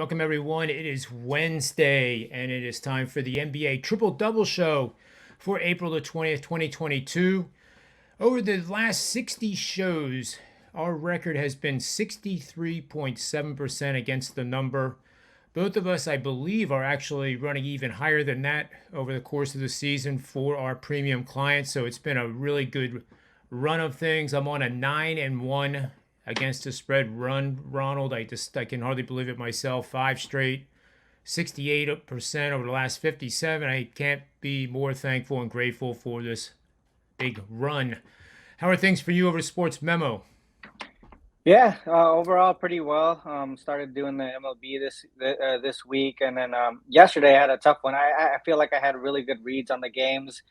Welcome, everyone. It is Wednesday, and it is time for the NBA Triple Double Show for April the 20th, 2022. Over the last 60 shows, our record has been 63.7% against the number. Both of us, I believe, are actually running even higher than that over the course of the season for our premium clients. So it's been a really good run of things. I'm on a 9-1 against the spread run, Ronald. I can hardly believe it myself. 5 straight, 68% over the last 57. I can't be more thankful and grateful for this big run. How are things for you over SportsMemo? Yeah, overall pretty well. Started doing the MLB this week, and then yesterday I had a tough one. I feel like I had really good reads on the games.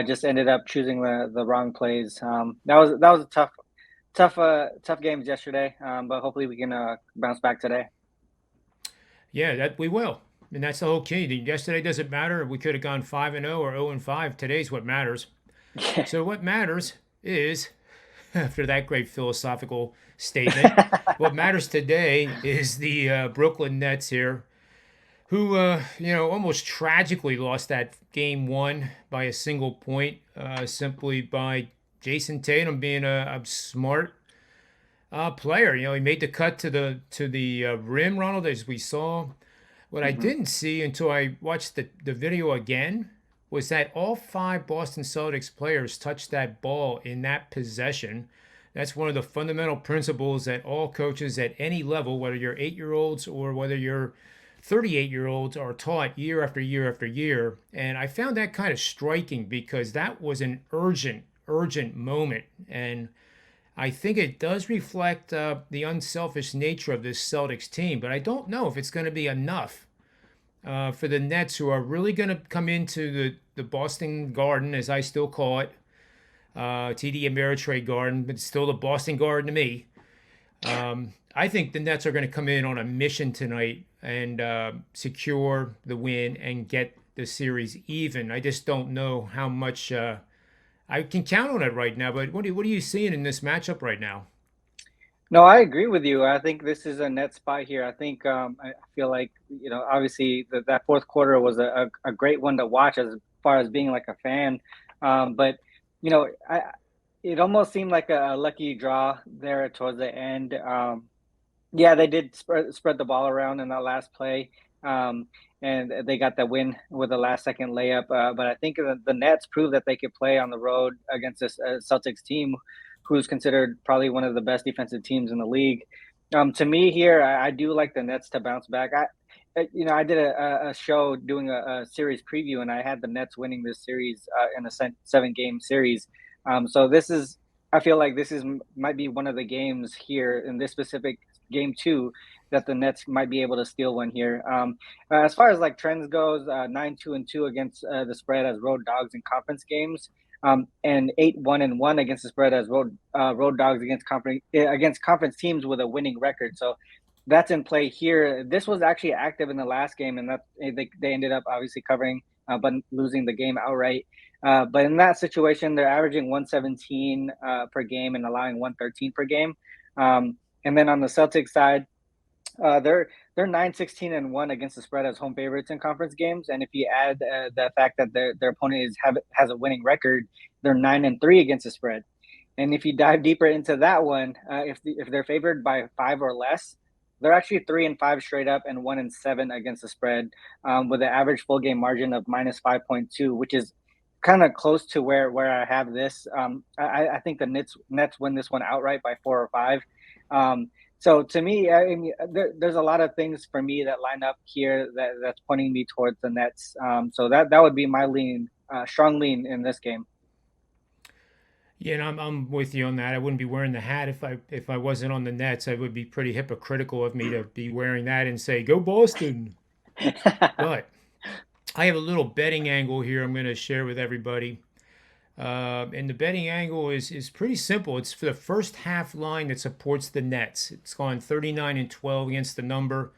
Just ended up choosing the wrong plays. That was a tough games yesterday. But hopefully we can bounce back today. Yeah, that we will. And that's the whole key. Yesterday doesn't matter. We could have gone 5-0 or 0-5. Today's what matters. So what matters is, after that great philosophical statement, what matters today is the Brooklyn Nets here, who almost tragically lost that game one by a single point, simply by Jason Tatum being a smart player. He made the cut to the rim, Ronald, as we saw. What I hmm didn't see until I watched the video again was that all 5 Boston Celtics players touched that ball in that possession. That's one of the fundamental principles that all coaches at any level, whether you're 8-year-olds or whether you're 38-year-olds, are taught year after year after year. And I found that kind of striking because that was an urgent moment. And I think it does reflect the unselfish nature of this Celtics team, but I don't know if it's going to be enough for the Nets, who are really going to come into the Boston Garden, as I still call it, TD Ameritrade Garden, but it's still the Boston Garden to me. I think the Nets are going to come in on a mission tonight and secure the win and get the series even. I just don't know how much I can count on it right now, but what are you seeing in this matchup right now? No, I agree with you. I think this is a net spot here. I think I feel like obviously that fourth quarter was a great one to watch as far as being like a fan. But I it almost seemed like a lucky draw there towards the end. Yeah, they did spread the ball around in that last play, um, and they got the win with a last second layup. But I think the Nets proved that they could play on the road against this Celtics team, who's considered probably one of the best defensive teams in the league. To me, here I do like the Nets to bounce back. I did a show doing a series preview, and I had the Nets winning this series in a 7-game series. So this is I feel like this is might be one of the games here in this specific game two that the Nets might be able to steal one here. As far as like trends goes, 9-2-2 against the spread as road dogs in conference games, and 8-1-1 against the spread as road dogs against conference teams with a winning record. So that's in play here. This was actually active in the last game, and that they ended up obviously covering, but losing the game outright. But in that situation, they're averaging 117 per game and allowing 113 per game. And then on the Celtics side, they're 9-16-1 against the spread as home favorites in conference games. And if you add the fact that their opponent has a winning record, they're 9-3 against the spread. And if you dive deeper into that one, if they're favored by 5 or less, they're actually 3-5 straight up and 1-7 against the spread, with an average full game margin of -5.2, which is kind of close to where I have this. I think the Nets win this one outright by 4 or 5. So to me, I mean, there's a lot of things for me that line up here that's pointing me towards the Nets. So that would be my strong lean in this game. Yeah, and I'm with you on that. I wouldn't be wearing the hat if I wasn't on the Nets. I would be pretty hypocritical of me to be wearing that and say, "Go Boston." But I have a little betting angle here I'm going to share with everybody. And the betting angle is pretty simple. It's for the first half line that supports the Nets. It's gone 39-12 against the number.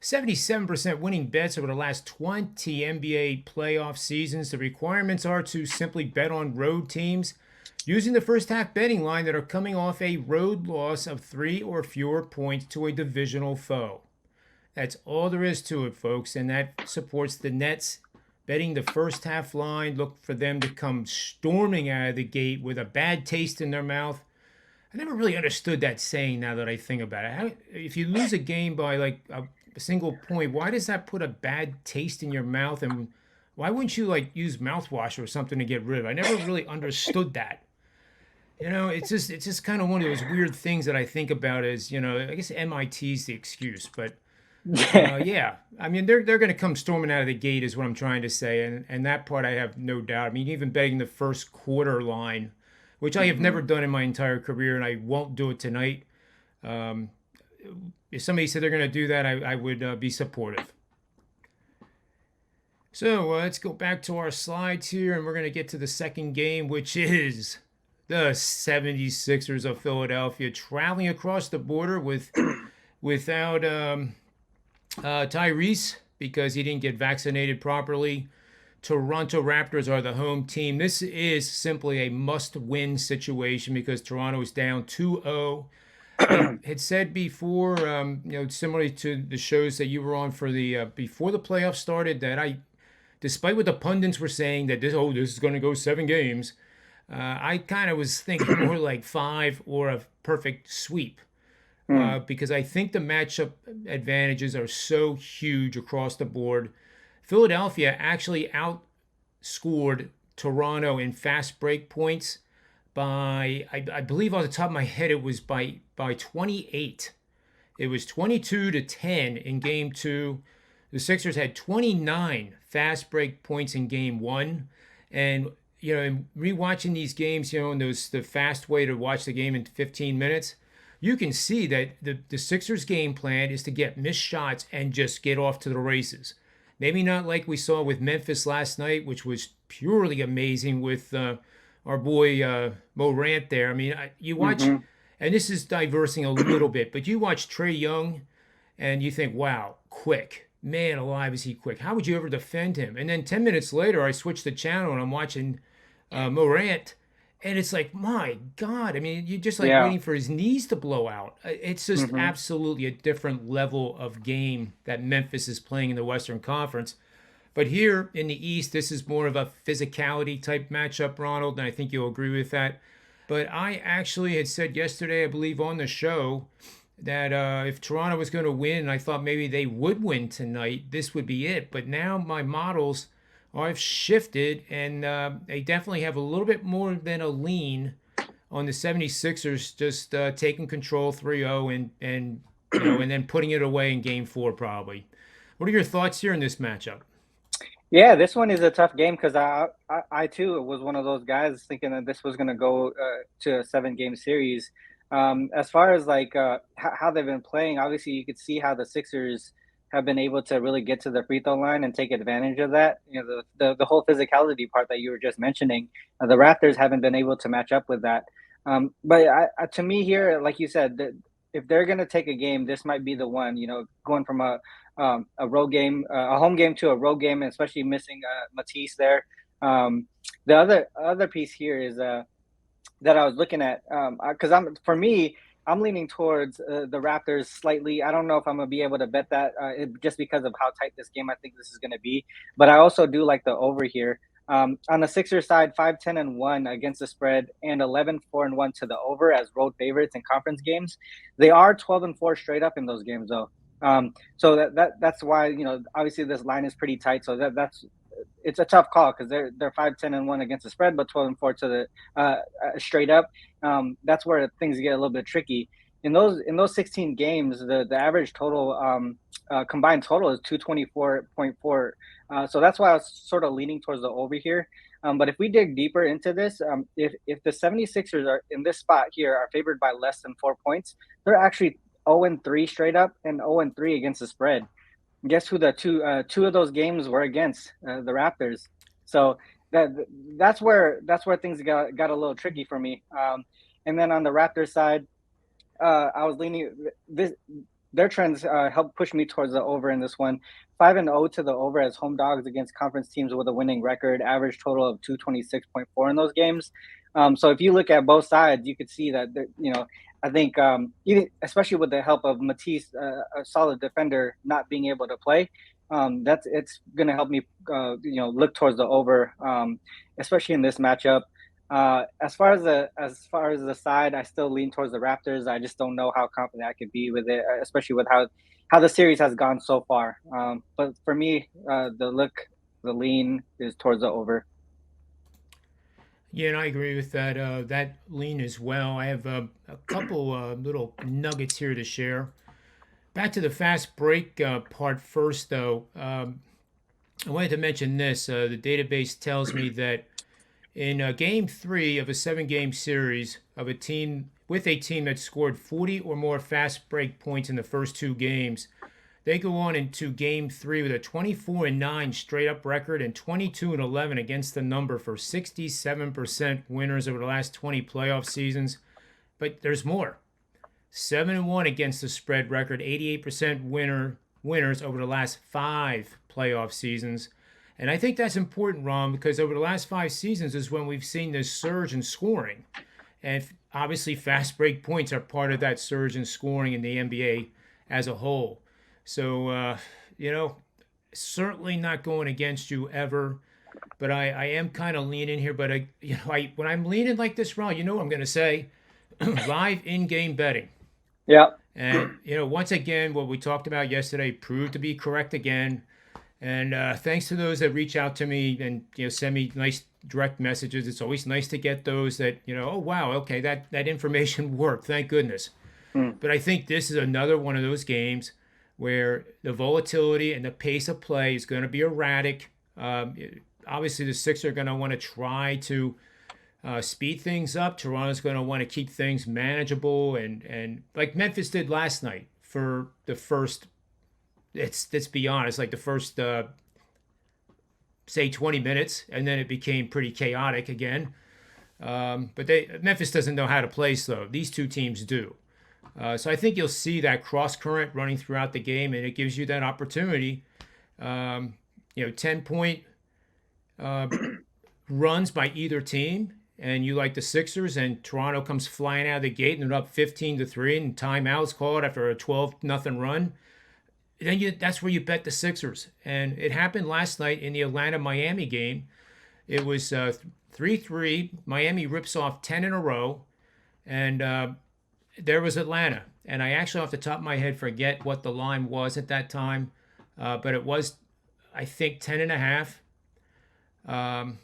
77% winning bets over the last 20 NBA playoff seasons. The requirements are to simply bet on road teams using the first half betting line that are coming off a road loss of 3 or fewer points to a divisional foe. That's all there is to it, folks. And that supports the Nets betting the first half line. Look for them to come storming out of the gate with a bad taste in their mouth. I never really understood that saying now that I think about it. If you lose a game by like a single point, why does that put a bad taste in your mouth? And why wouldn't you like use mouthwash or something to get rid of it? I never really understood that. It's just kind of one of those weird things that I think about as, I guess MIT's the excuse, but yeah, I mean they're going to come storming out of the gate is what I'm trying to say, and that part I have no doubt. I mean even betting the first quarter line, which I have never done in my entire career, and I won't do it tonight. Um, if somebody said they're going to do that, I would be supportive. So let's go back to our slides here, and we're going to get to the second game, which is the 76ers of Philadelphia traveling across the border without Tyrese because he didn't get vaccinated properly. Toronto Raptors are the home team. This is simply a must-win situation because Toronto is down 2-0. I had said before, similarly to the shows that you were on for the before the playoffs started, that despite what the pundits were saying that this is going to go 7 games, I kind of was thinking more like 5 or a perfect sweep. Because I think the matchup advantages are so huge across the board. Philadelphia actually outscored Toronto in fast break points by, I believe off the top of my head, it was by 28. It was 22-10 in game 2. The Sixers had 29 fast break points in game 1. And, in rewatching these games, and the fast way to watch the game in 15 minutes, you can see that the Sixers' game plan is to get missed shots and just get off to the races. Maybe not like we saw with Memphis last night, which was purely amazing with our boy Morant there. I mean, you watch, and this is diversing a little bit, but you watch Trae Young and you think, wow, quick. Man alive, is he quick. How would you ever defend him? And then 10 minutes later, I switch the channel and I'm watching Morant. And it's like, my God, I mean, you're just like waiting for his knees to blow out. It's just absolutely a different level of game that Memphis is playing in the Western Conference. But here in the East, this is more of a physicality type matchup, Ronald, and I think you'll agree with that. But I actually had said yesterday, I believe on the show, that if Toronto was going to win, and I thought maybe they would win tonight, this would be it. But now my models I've shifted, and they definitely have a little bit more than a lean on the 76ers just taking control 3-0 and and then putting it away in game 4 probably. What are your thoughts here in this matchup? Yeah, this one is a tough game because I too was one of those guys thinking that this was going to go to a 7-game series. As far as like how they've been playing, obviously you could see how the Sixers have been able to really get to the free throw line and take advantage of that. The whole physicality part that you were just mentioning, the Raptors haven't been able to match up with that. But to me here, like you said, if they're going to take a game, this might be the one. Going from a road game, a home game to a road game, and especially missing Matisse there. The other piece here is that I was looking at because I'm leaning towards the Raptors slightly. I don't know if I'm going to be able to bet that just because of how tight this game I think this is going to be. But I also do like the over here. On the Sixers side, 5-10-1 against the spread and 11-4-1 to the over as road favorites in conference games. They are 12-4 straight up in those games, though. So that's why, obviously this line is pretty tight. So it's a tough call because they're 5-10-1 against the spread, but 12-4 to the straight up. That's where things get a little bit tricky. In those 16 games, the average total combined total is 224.4. So that's why I was sort of leaning towards the over here. But if we dig deeper into this, if the 76ers are in this spot here are favored by less than 4 points, they're actually 0-3 straight up and 0-3 against the spread. Guess who the two of those games were against? The Raptors. So that's where things got a little tricky for me. And then on the Raptors side, I was leaning their trends helped push me towards the over in this one. 5-0 to the over as home dogs against conference teams with a winning record, average total of 226.4 in those games. So if you look at both sides, you could see that, I think, even especially with the help of Matisse, a solid defender, not being able to play, it's going to help me, look towards the over, especially in this matchup. As far as the side, I still lean towards the Raptors. I just don't know how confident I could be with it, especially with how the series has gone so far. But for me, the lean is towards the over. Yeah, and I agree with that. That lean as well. I have a couple little nuggets here to share. Back to the fast break part first, though. I wanted to mention this. The database tells me that in game three of a 7 game series of a team with a team that scored 40 or more fast break points in the first 2 games, they go on into game three with a 24-9 straight up record and 22-11 against the number for 67% winners over the last 20 playoff seasons. But there's more. 7-1 against the spread record, 88% winners over the last 5 playoff seasons. And I think that's important, Ron, because over the last 5 seasons is when we've seen this surge in scoring. And obviously, fast break points are part of that surge in scoring in the NBA as a whole. So, certainly not going against you ever. But I am kind of leaning here. But, when I'm leaning like this, Ron, you know what I'm going to say? Live in-game betting. Yeah. And, once again, what we talked about yesterday proved to be correct again. And thanks to those that reach out to me and send me nice direct messages. It's always nice to get those that oh wow, okay, that information worked. Thank goodness. Mm. But I think this is another one of those games where the volatility and the pace of play is going to be erratic. Obviously, the Sixers are going to want to try to speed things up. Toronto's going to want to keep things manageable and like Memphis did last night for the first. Let's be honest, like the first say 20 minutes, and then it became pretty chaotic again. But Memphis doesn't know how to play slow. These two teams do. So I think you'll see that cross current running throughout the game, and it gives you that opportunity. 10-point runs by either team, and you like the Sixers, and Toronto comes flying out of the gate and they're up 15-3, and timeouts called after a 12-0 run. Then that's where you bet the Sixers. And it happened last night in the Atlanta-Miami game. It was 3-3. Miami rips off 10 in a row. And there was Atlanta. And I actually, off the top of my head, forget what the line was at that time. But it was, I think, 10.5.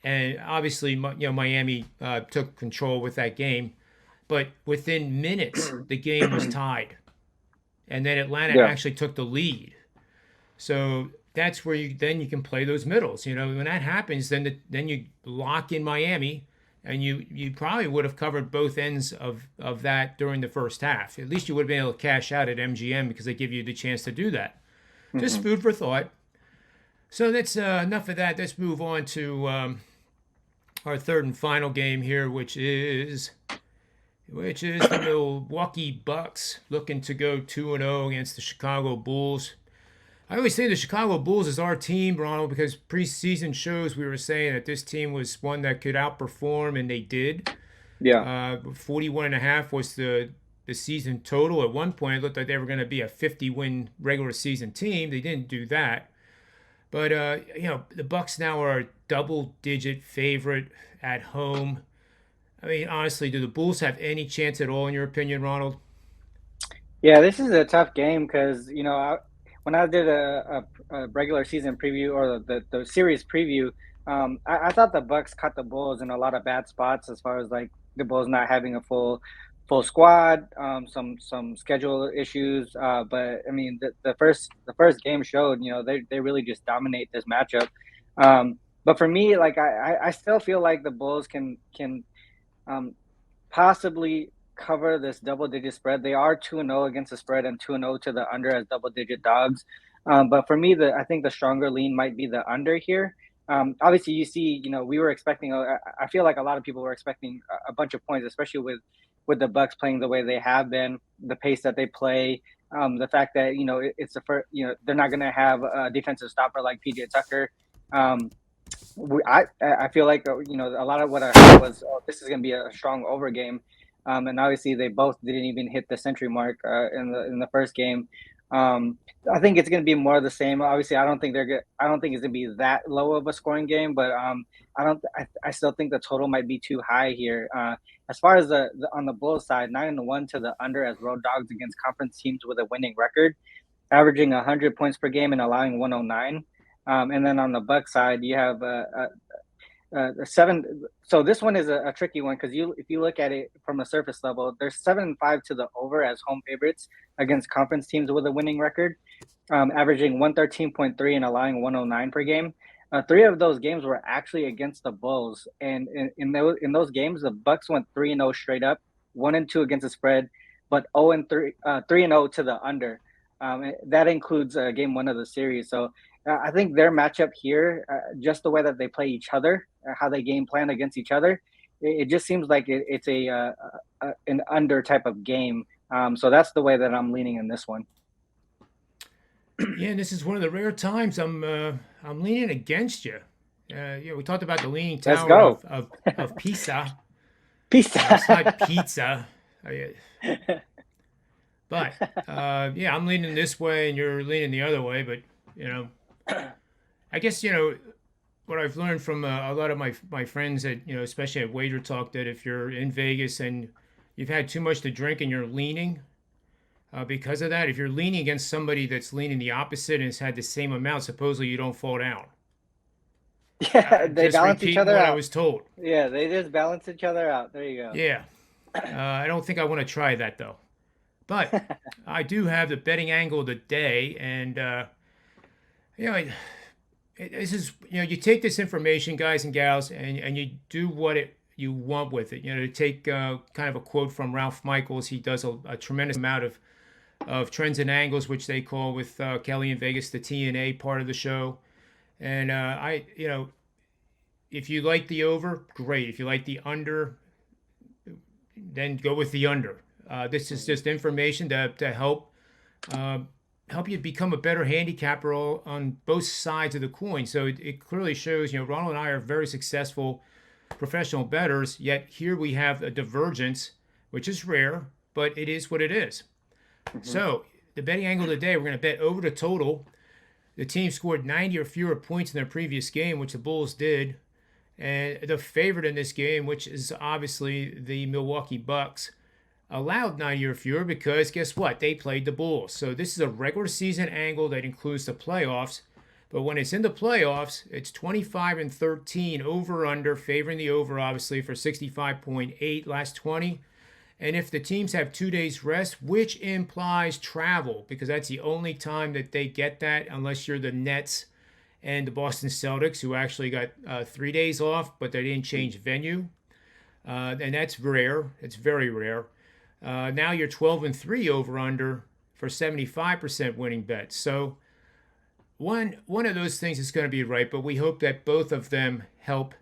And obviously, Miami took control with that game. But within minutes, the game was tied. And then Atlanta actually took the lead. So that's where you can play those middles. When that happens, then you lock in Miami, and you probably would have covered both ends of that during the first half. At least you would have been able to cash out at MGM because they give you the chance to do that. Mm-hmm. Just food for thought. So that's enough of that. Let's move on to our third and final game here, which is the Milwaukee Bucks looking to go 2-0 against the Chicago Bulls. I always say the Chicago Bulls is our team, Ronald, because preseason shows we were saying that this team was one that could outperform, and they did. Yeah. 41.5 was the season total. At one point, it looked like they were going to be a 50-win regular season team. They didn't do that. But, the Bucks now are a double-digit favorite at home. I mean, honestly, do the Bulls have any chance at all, in your opinion, Ronald? Yeah, this is a tough game because, when I did a regular season preview or the series preview, I thought the Bucks caught the Bulls in a lot of bad spots as far as like the Bulls not having a full squad, some schedule issues. But I mean, the first game showed, they really just dominate this matchup. But for me, like I still feel like the Bulls can possibly cover this double-digit spread. They are 2-0 against the spread and 2-0 to the under as double-digit dogs. But for me, I think the stronger lean might be the under here. Obviously, you see, we were expecting. I feel like a lot of people were expecting a bunch of points, especially with the Bucks playing the way they have been, the pace that they play, the fact that it's the first. They're not going to have a defensive stopper like PJ Tucker. I feel like a lot of what I heard was, oh, this is going to be a strong over game, and obviously they both didn't even hit the century mark in the first game. Um, I think it's going to be more of the same. Obviously, I don't think they're good. I don't think it's going to be that low of a scoring game, but I don't. I still think the total might be too high here. As far as the on the Bulls side, 9-1 to the under as road dogs against conference teams with a winning record, averaging 100 points per game and allowing 109. And then on the Buck side, you have a seven. So this one is a tricky one because if you look at it from a surface level, there's 7-5 to the over as home favorites against conference teams with a winning record, averaging 113.3 and allowing 109 per game. Three of those games were actually against the Bulls, and in those games, the Bucks went 3-0 straight up, 1-2 against the spread, but 0-3, 3-0 to the under. That includes game one of the series. So I think their matchup here, just the way that they play each other, how they game plan against each other, it just seems like it's an under type of game. So that's the way that I'm leaning in this one. Yeah, and this is one of the rare times I'm leaning against you. We talked about the leaning Let's tower go. of Pisa. Peace. It's not pizza. But yeah, I'm leaning this way and you're leaning the other way. But I guess what I've learned from a lot of my friends at especially at Wager Talk, that if you're in Vegas and you've had too much to drink and you're leaning because of that, if you're leaning against somebody that's leaning the opposite and has had the same amount, supposedly you don't fall down. Yeah, they Just balance each repeating other what I out. was told. Yeah, they just balance each other out. There you Yeah, I don't think I want to try that though. But go. I do have the betting angle of the day, and you know, this is you take this information, guys and gals, and you do what you want with it. To take kind of a quote from Ralph Michaels, he does a tremendous amount of trends and angles, which they call with Kelly in Vegas the TNA part of the show. And if you like the over, great. If you like the under, then go with the under. This is just information to help you become a better handicapper on both sides of the coin. So it clearly shows, Ronald and I are very successful professional bettors, yet here we have a divergence, which is rare, but it is what it is. Mhm. So the betting angle today, we're going to bet over the total. The team scored 90 or fewer points in their previous game, which the Bulls did. And the favorite in this game, which is obviously the Milwaukee Bucks, allowed 90 or fewer because guess what? They played the Bulls. So this is a regular season angle that includes the playoffs. But when it's in the playoffs, it's 25-13 over under, favoring the over obviously for 65.8 last 20. And if the teams have 2 days rest, which implies travel, because that's the only time that they get that, unless you're the Nets and the Boston Celtics, who actually got 3 days off, but they didn't change venue. And that's rare. It's very rare. Now you're 12-3 over under for 75% winning bets. So one of those things is going to be right, but we hope that both of them help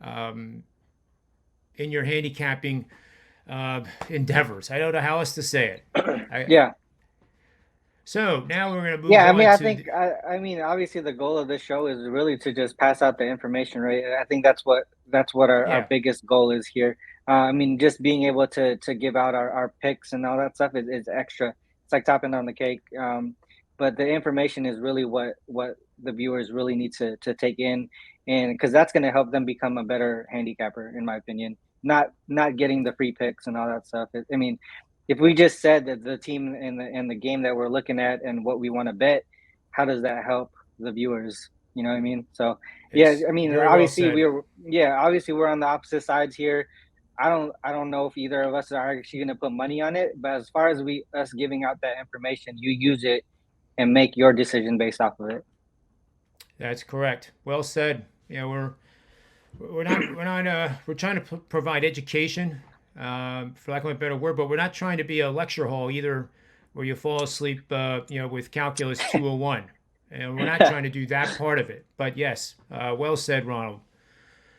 in your handicapping endeavors. I don't know how else to say it. Yeah. So now we're going to move Yeah, I mean, on I to think I mean, obviously the goal of this show is really to just pass out the information, right? I think that's what our yeah. biggest goal is here. I mean, just being able to give out our picks and all that stuff is extra. It's like topping on the cake. But the information is really what the viewers really need to take in, and because that's going to help them become a better handicapper, in my opinion. Not getting the free picks and all that stuff. I mean, if we just said that the team in the game that we're looking at and what we want to bet, how does that help the viewers? You know what I mean? So yeah, It's I mean, very well obviously said. we're on the opposite sides here. I don't know if either of us are actually going to put money on it, but as far as us giving out that information, you use it and make your decision based off of it. That's correct. Well said. Yeah, we're trying to provide education, for lack of a better word, but we're not trying to be a lecture hall either, where you fall asleep, with calculus 201. And we're not trying to do that part of it. But yes, well said, Ronald.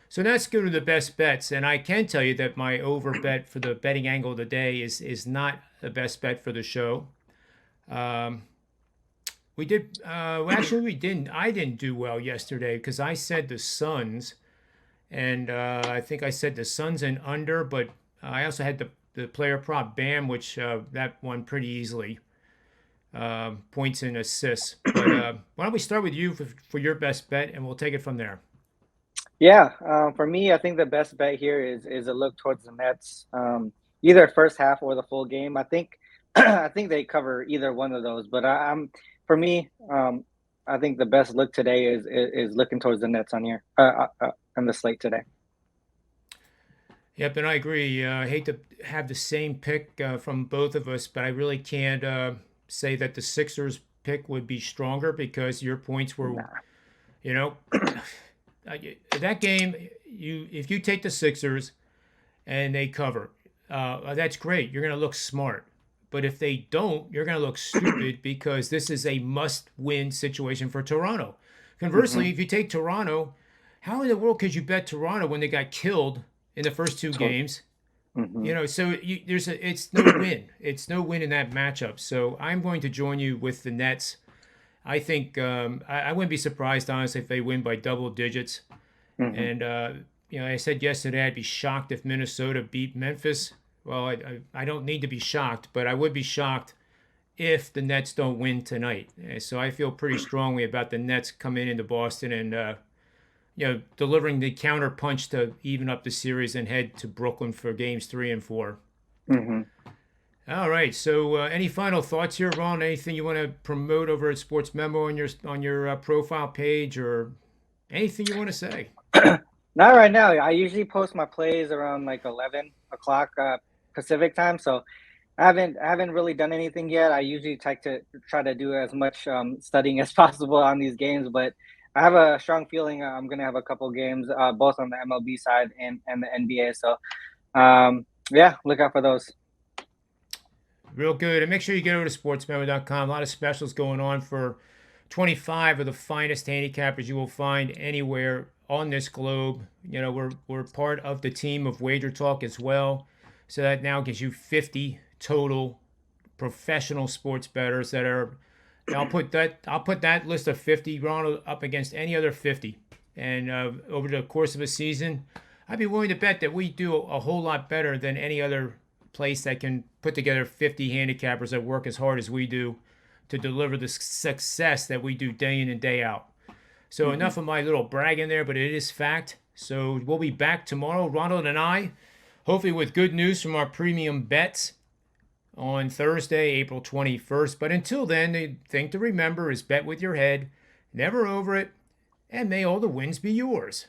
So let's go to the best bets, and I can tell you that my over bet for the betting angle of the day is not the best bet for the show. Um, We did. Well, actually, we didn't. I didn't do well yesterday because I said the Suns, and I think I said the Suns and under, but I also had the player prop Bam, which that won pretty easily, points and assists. But why don't we start with you for your best bet, and we'll take it from there. Yeah, for me, I think the best bet here is a look towards the Nets, either first half or the full game. I think I think they cover either one of those. But I'm for me, I think the best look today is looking towards the Nets on the slate today. Yep, and I agree. I hate to have the same pick from both of us, but I really can't say that the Sixers pick would be stronger because your points were, Nah. you know, that game. If you take the Sixers and they cover, that's great. You're going to look smart. But if they don't, you're going to look stupid because this is a must-win situation for Toronto. Conversely, Hmm. if you take Toronto, how in the world could you bet Toronto when they got killed in the first two games? Hmm. So it's no win. It's no win in that matchup. So I'm going to join you with the Nets. I think I wouldn't be surprised, honestly, if they win by double digits. Hmm. And I said yesterday I'd be shocked if Minnesota beat Memphis. Well, I don't need to be shocked, but I would be shocked if the Nets don't win tonight. So I feel pretty strongly about the Nets coming into Boston and delivering the counter punch to even up the series and head to Brooklyn for games 3 and 4. Hmm. All right. So any final thoughts here, Ron? Anything you want to promote over at Sports Memo on your profile page or anything you want to say? Not right now. I usually post my plays around like 11 o'clock Pacific time, so I haven't really done anything yet. I usually try to do as much studying as possible on these games, but I have a strong feeling I'm gonna have a couple games, both on the MLB side and the NBA. So yeah, look out for those. Real good. And make sure you get over to sportsmemo.com. A lot of specials going on for 25 of the finest handicappers you will find anywhere on this globe. We're part of the team of Wager Talk as well. So that now gives you 50 total professional sports bettors that are I'll put that list of 50, Ronald, up against any other 50. And over the course of a season, I'd be willing to bet that we do a whole lot better than any other place that can put together 50 handicappers that work as hard as we do to deliver the success that we do day in and day out. So Hmm. enough of my little bragging there, but it is fact. So we'll be back tomorrow, Ronald and I, hopefully with good news from our premium bets on Thursday, April 21st. But until then, the thing to remember is bet with your head, never over it, and may all the wins be yours.